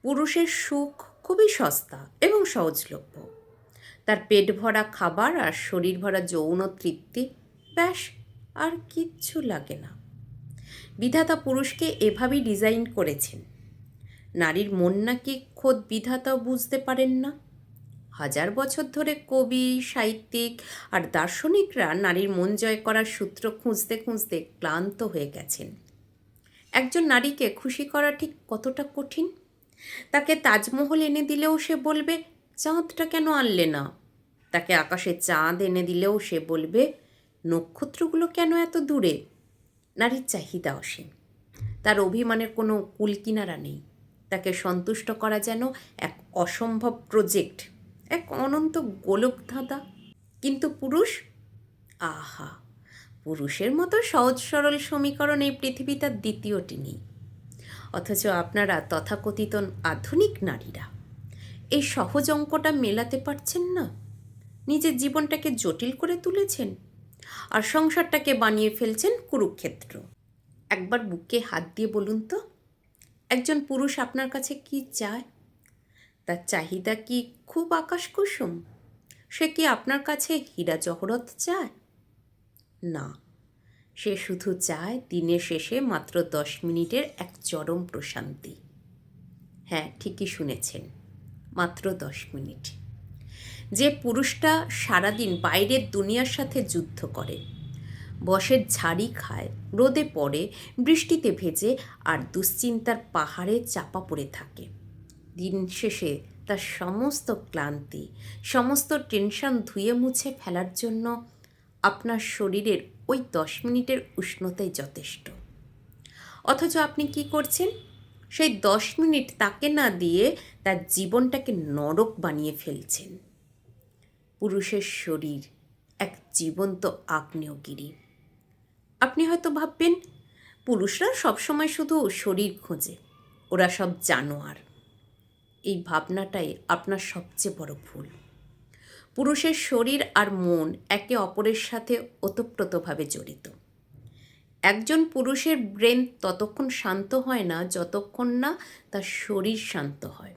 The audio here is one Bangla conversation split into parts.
পুরুষের সুখ খুবই সস্তা এবং সহজলভ্য। তার পেট ভরা খাবার আর শরীর ভরা যৌন তৃপ্তি, ব্যাস, আর কিচ্ছু লাগে না। বিধাতা পুরুষকে এভাবেই ডিজাইন করেছেন। নারীর মন নাকি খোদ বিধাতাও বুঝতে পারেন না। হাজার বছর ধরে কবি, সাহিত্যিক আর দার্শনিকরা নারীর মন জয় করার সূত্র খুঁজতে খুঁজতে ক্লান্ত হয়ে গেছেন। একজন নারীকে খুশি করা ঠিক কতটা কঠিন? তাকে তাজমহল এনে দিলেও সে বলবে, চাঁদটা কেন আনলে না? তাকে আকাশে চাঁদ এনে দিলেও সে বলবে, নক্ষত্রগুলো কেন এত দূরে? নারীর চাহিদা অসীম। তার অভিমানের কোনো কুলকিনারা নেই। তাকে সন্তুষ্ট করা যেন এক অসম্ভব প্রজেক্ট, এক অনন্ত গোলকধাঁধা। কিন্তু পুরুষ, আহা, পুরুষের মতো সহজ সরল সমীকরণ এই পৃথিবীটার দ্বিতীয়টি নেই। অথচ আপনারা তথাকথিত আধুনিক নারীরা এই সহজ অঙ্কটা মেলাতে পারছেন না। নিজের জীবনটাকে জটিল করে তুলেছেন আর সংসারটাকে বানিয়ে ফেলছেন কুরুক্ষেত্র। একবার বুকে হাত দিয়ে বলুন তো, একজন পুরুষ আপনার কাছে কি চায়? তার চাহিদা কি খুব আকাশকুসুম? সে কি আপনার কাছে হীরা জহরত চায়? না, সে শুধু চায় দিনের শেষে মাত্র 10 মিনিটের এক চরম প্রশান্তি। হ্যাঁ, ঠিকই শুনেছেন, মাত্র 10 মিনিট। যে পুরুষটা সারাদিন বাইরের দুনিয়ার সাথে যুদ্ধ করে, বসের ঝাড়ি খায়, রোদে পড়ে, বৃষ্টিতে ভেজে আর দুশ্চিন্তার পাহাড়ে চাপা পড়ে থাকে, দিন শেষে তার সমস্ত ক্লান্তি, সমস্ত টেনশন ধুয়ে মুছে ফেলার জন্য আপনার শরীরের ওই 10 মিনিটের উষ্ণতাই যথেষ্ট। অথচ আপনি কি করছেন? সেই 10 মিনিট তাকে না দিয়ে তার জীবনটাকে নরক বানিয়ে ফেলছেন। পুরুষের শরীর এক জীবন্ত আগ্নেয়গিরি। আপনি হয়তো ভাববেন, পুরুষরা সবসময় শুধু শরীর খোঁজে, ওরা সব জানোয়ার। এই ভাবনাটাই আপনার সবচেয়ে বড় ভুল। পুরুষের শরীর আর মন একে অপরের সাথে ওতপ্রোতভাবে জড়িত। একজন পুরুষের ব্রেন ততক্ষণ শান্ত হয় না যতক্ষণ না তার শরীর শান্ত হয়।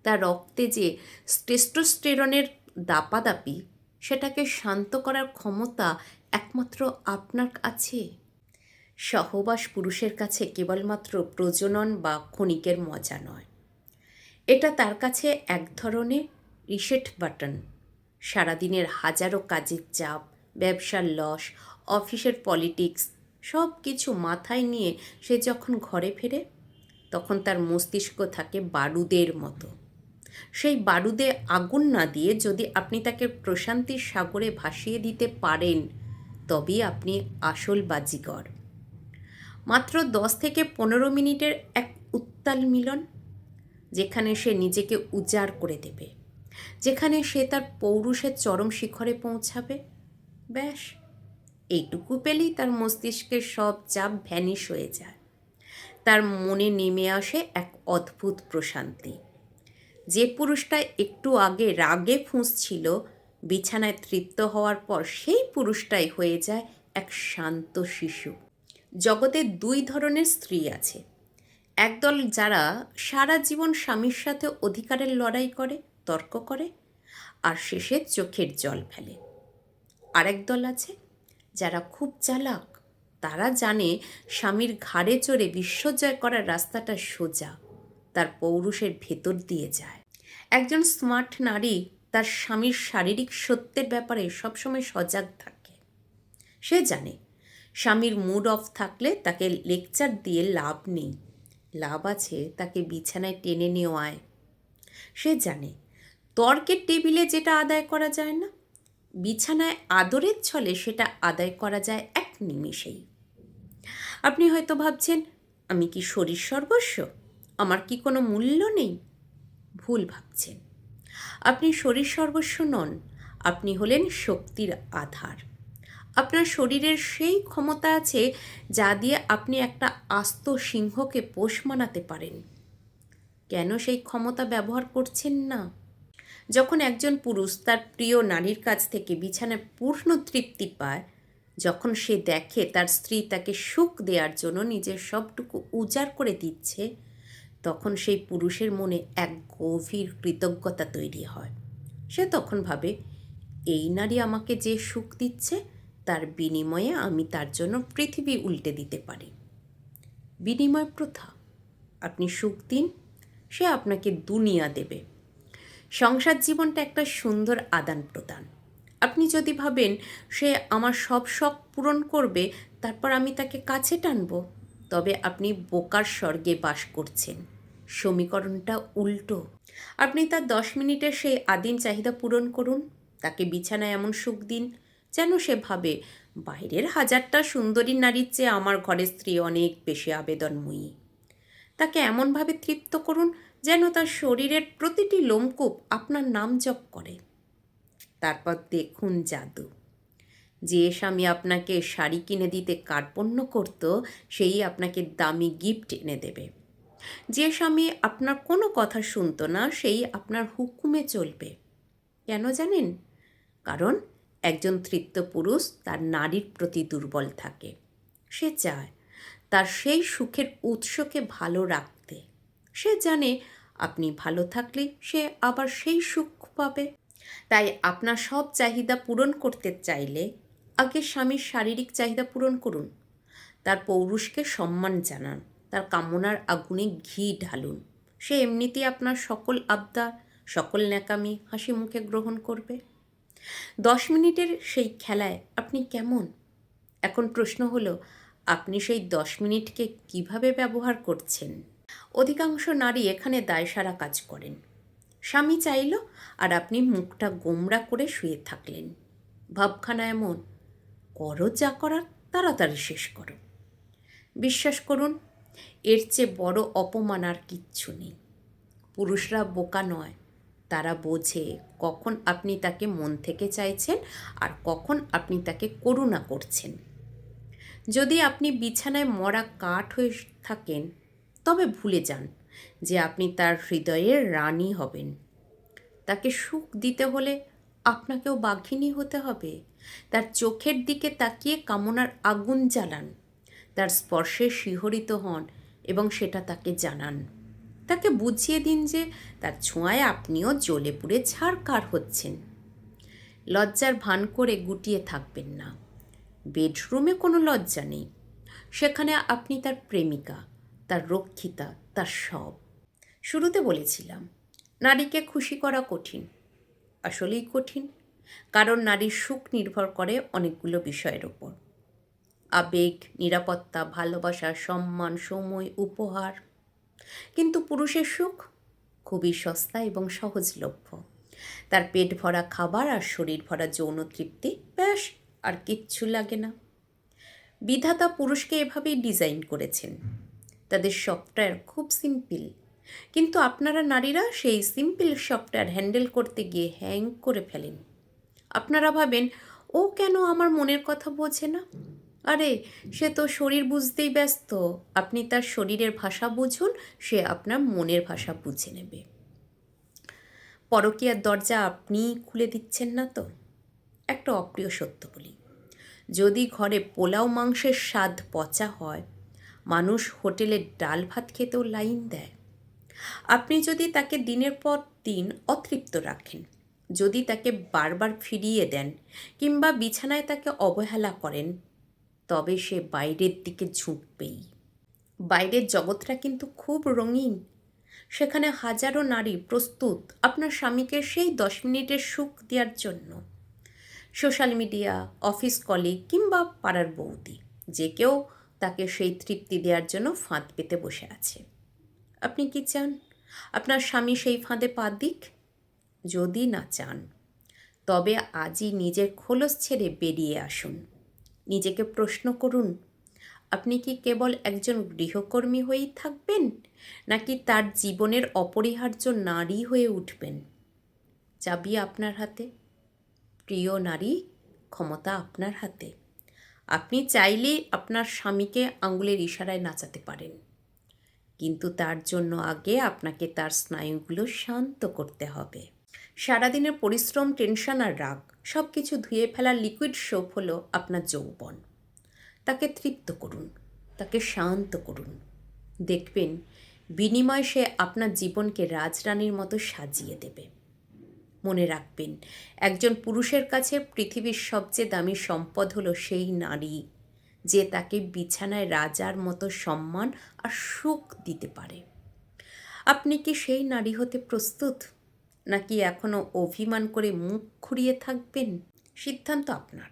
তার রক্তে যে টেস্টোস্টেরনের দাপাদাপি, সেটাকে শান্ত করার ক্ষমতা একমাত্র আপনার আছে। সহবাস পুরুষের কাছে কেবলমাত্র প্রজনন বা ক্ষণিকের মজা নয়, এটা তার কাছে এক ধরনের রিসেট বাটন। সারাদিনের হাজারো কাজের চাপ, ব্যবসার লস, অফিসের পলিটিক্স সব কিছু মাথায় নিয়ে সে যখন ঘরে ফেরে, তখন তার মস্তিষ্ক থাকে বারুদের মতো। সেই বারুদে আগুন না দিয়ে যদি আপনি তাকে প্রশান্তির সাগরে ভাসিয়ে দিতে পারেন, তবেই আপনি আসল বাজিগর। মাত্র 10 থেকে 15 মিনিটের এক উত্তাল মিলন, যেখানে সে নিজেকে উজাড় করে দেবে, যেখানে সে তার পৌরুষের চরম শিখরে পৌঁছাবে, ব্যাস, এইটুকু পেলেই তার মস্তিষ্কের সব চাপ ভ্যানিশ হয়ে যায়। তার মনে নেমে আসে এক অদ্ভুত প্রশান্তি। যে পুরুষটা একটু আগে রাগে ফুঁসছিল, বিছানায় তৃপ্ত হওয়ার পর সেই পুরুষটাই হয়ে যায় এক শান্ত শিশু। জগতে 2 ধরনের স্ত্রী আছে। একদল যারা সারা জীবন স্বামীর সাথে অধিকারের লড়াই করে, তর্ক করে, আর শেষে চোখের জল ফেলে। আরেক দল আছে যারা খুব চালাক। তারা জানে স্বামীর ঘাড়ে চড়ে বিশ্বজয় করার রাস্তাটা সোজা, তার পৌরুষের ভেতর দিয়ে যায়। একজন স্মার্ট নারী তার স্বামীর শারীরিক সত্যের ব্যাপারে সবসময় সজাগ থাকে। সে জানে স্বামীর মুড অফ থাকলে তাকে লেকচার দিয়ে লাভ নেই, লাভ আছে তাকে বিছানায় টেনে নেওয়ায়। সে জানে তর্কের টেবিলে যেটা আদায় করা যায় না, বিছানায় আদরের ছলে সেটা আদায় করা যায় এক নিমেষেই। আপনি হয়তো ভাবছেন, আমি কি শরীর সর্বস্ব? আমার কি কোনো মূল্য নেই? ভুল ভাবছেন। আপনি শরীর সর্বস্ব নন, আপনি হলেন শক্তির আধার। আপনার শরীরের সেই ক্ষমতা আছে যা দিয়ে আপনি একটা আস্ত সিংহকে পোষ মানাতে পারেন। কেন সেই ক্ষমতা ব্যবহার করছেন না? যখন একজন পুরুষ তার প্রিয় নারীর কাছ থেকে বিছানায় পূর্ণ তৃপ্তি পায়, যখন সে দেখে তার স্ত্রী তাকে সুখ দেওয়ার জন্য নিজের সবটুকু উজাড় করে দিচ্ছে, তখন সেই পুরুষের মনে এক গভীর কৃতজ্ঞতা তৈরি হয়। সে তখন ভাবে, এই নারী আমাকে যে সুখ দিচ্ছে তার বিনিময়ে আমি তার জন্য পৃথিবী উল্টে দিতে পারি। বিনিময় প্রথা। আপনি সুখ দিন, সে আপনাকে দুনিয়া দেবে। সংসার জীবনটা একটা সুন্দর আদান প্রদান। আপনি যদি ভাবেন সে আমার সব শখ পূরণ করবে তারপর আমি তাকে কাছে টানব, তবে আপনি বোকার স্বর্গে বাস করছেন। সমীকরণটা উল্টো। আপনি তার 10 মিনিটের সেই আদিম চাহিদা পূরণ করুন। তাকে বিছানায় এমন সুখ দিন যেন সে ভাবে, বাইরের 1000টা সুন্দরী নারীর চেয়ে আমার ঘরের স্ত্রী অনেক বেশি আবেদনময়ী। তাকে এমনভাবে তৃপ্ত করুন যেন তার শরীরের প্রতিটি লোমকূপ আপনার নাম জপ করে। তারপর দেখুন জাদু। যে স্বামী আপনাকে শাড়ি কিনে দিতে কার্পণ্য করত, সেই আপনাকে দামি গিফট এনে দেবে। যে স্বামী আপনার কোনো কথা শুনতো না, সেই আপনার হুকুমে চলবে। কেন জানেন? কারণ একজন তৃপ্ত পুরুষ তার নারীর প্রতি দুর্বল থাকে। সে চায় তার সেই সুখের উৎসকে ভালো রাখতে। সে জানে আপনি ভালো থাকলে সে আবার সেই সুখ পাবে। তাই আপনার সব চাহিদা পূরণ করতে চাইলে আগে স্বামীর শারীরিক চাহিদা পূরণ করুন। তার পৌরুষকে সম্মান জানান, তার কামনার আগুনে ঘি ঢালুন। সে এমনিতেই আপনার সকল আবদার, সকল ন্যাকামি হাসি মুখে গ্রহণ করবে। 10 মিনিটের সেই খেলায় আপনি কেমন? এখন প্রশ্ন হলো, আপনি সেই 10 মিনিটকে কিভাবে ব্যবহার করছেন? অধিকাংশ নারী এখানে দায়সারা কাজ করেন। স্বামী চাইল আর আপনি মুখটা গোমড়া করে শুয়ে থাকলেন। ভাবখানা এমন, করো যা করার, তাড়াতাড়ি শেষ করো। বিশ্বাস করুন, এর চেয়ে বড় অপমান আর কিচ্ছু নেই। পুরুষরা বোকা নয়, তারা বোঝে কখন আপনি তাকে মন থেকে চাইছেন আর কখন আপনি তাকে করুণা করছেন। যদি আপনি বিছানায় মরা কাঠ হয়ে থাকেন, তবে ভুলে যান যে আপনি তার হৃদয়ের রানী হবেন। তাকে সুখ দিতে হলে আপনাকেও বাঘিনী হতে হবে। তার চোখের দিকে তাকিয়ে কামনার আগুন জ্বালান, তার স্পর্শে শিহরিত হন এবং সেটা তাকে জানান। তাকে বুঝিয়ে দিন যে তার ছোঁয়ায় আপনিও জ্বলে পুড়ে ছারখার হচ্ছেন। লজ্জার ভান করে গুটিয়ে থাকবেন না। বেডরুমে কোনো লজ্জা নেই। সেখানে আপনি তার প্রেমিকা, তার রক্ষিতা, তার সব। শুরুতে বলেছিলাম, নারীকে খুশি করা কঠিন। আসলেই কঠিন, কারণ নারীর সুখ নির্ভর করে অনেকগুলো বিষয়ের ওপর: আবেগ, নিরাপত্তা, ভালোবাসা, সম্মান, সময়, উপহার। কিন্তু পুরুষের সুখ খুবই সস্তা এবং সহজলভ্য। তার পেট ভরা খাবার আর শরীর ভরা যৌন তৃপ্তি, ব্যাস, আর কিচ্ছু লাগে না। বিধাতা পুরুষকে এভাবেই ডিজাইন করেছেন। তাদের সফটওয়্যার খুব সিম্পল, কিন্তু আপনারা নারীরা সেই সিম্পল সফটওয়্যার হ্যান্ডেল করতে গিয়ে হ্যাং করে ফেলেন। আপনারা ভাবেন, ও কেন আমার মনের কথা বোঝে না? আরে, সে তো শরীর বুঝতেই ব্যস্ত। আপনি তার শরীরের ভাষা বুঝুন, সে আপনার মনের ভাষা বুঝে নেবে। পরকীয়ার দরজা আপনিই খুলে দিচ্ছেন না তো? একটা অপ্রিয় সত্য বলি, যদি ঘরে পোলাও মাংসের স্বাদ পচা হয়, মানুষ হোটেলের ডাল ভাত খেতেও লাইন দেয়। আপনি যদি তাকে দিনের পর দিন অতৃপ্ত রাখেন, যদি তাকে বারবার ফিরিয়ে দেন কিংবা বিছানায় তাকে অবহেলা করেন, তবে সে বাইরের দিকে ঝুঁকবেই। বাইরের জগৎটা কিন্তু খুব রঙিন। সেখানে হাজারো নারী প্রস্তুত আপনার স্বামীকে সেই 10 মিনিটের সুখ দেওয়ার জন্য। সোশ্যাল মিডিয়া, অফিস কলিগ কিংবা পাড়ার বৌদি, যে কেউ তাকে সেই তৃপ্তি দেওয়ার জন্য ফাঁদ পেতে বসে আছে। আপনি কি চান আপনার স্বামী সেই ফাঁদে পা দিক? যদি না চান, তবে আজই নিজের খোলস ছেড়ে বেরিয়ে আসুন। নিজেকে প্রশ্ন করুন, আপনি কি কেবল একজন গৃহকর্মী হয়েই থাকবেন, নাকি তার জীবনের অপরিহার্য নারী হয়ে উঠবেন? চাবি আপনার হাতে। প্রিয় নারী, ক্ষমতা আপনার হাতে। আপনি চাইলেই আপনার স্বামীকে আঙুলের ইশারায় নাচাতে পারেন, কিন্তু তার জন্য আগে আপনাকে তার স্নায়ুগুলো শান্ত করতে হবে। সারাদিনের পরিশ্রম, টেনশন আর রাগ সব কিছু ধুয়ে ফেলার লিকুইড সোপ হলো আপনার যৌবন। তাকে তৃপ্ত করুন, তাকে শান্ত করুন। দেখবেন বিনিময়ে সে আপনার জীবনকে রাজরানীর মতো সাজিয়ে দেবে। মনে রাখবেন, একজন পুরুষের কাছে পৃথিবীর সবচেয়ে দামি সম্পদ হলো সেই নারী যে তাকে বিছানায় রাজার মতো সম্মান আর সুখ দিতে পারে। আপনি কি সেই নারী হতে প্রস্তুত, নাকি এখনও অভিমান করে মুখ ঘুরিয়ে থাকবেন? সিদ্ধান্ত আপনার।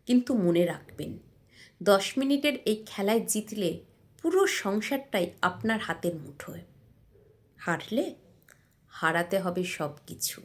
কিন্তু মনে রাখবেন, 10 মিনিটের এই খেলায় জিতলে পুরো সংসারটাই আপনার হাতের মুঠোয়। হারলে হারাতে হবে সব কিছু।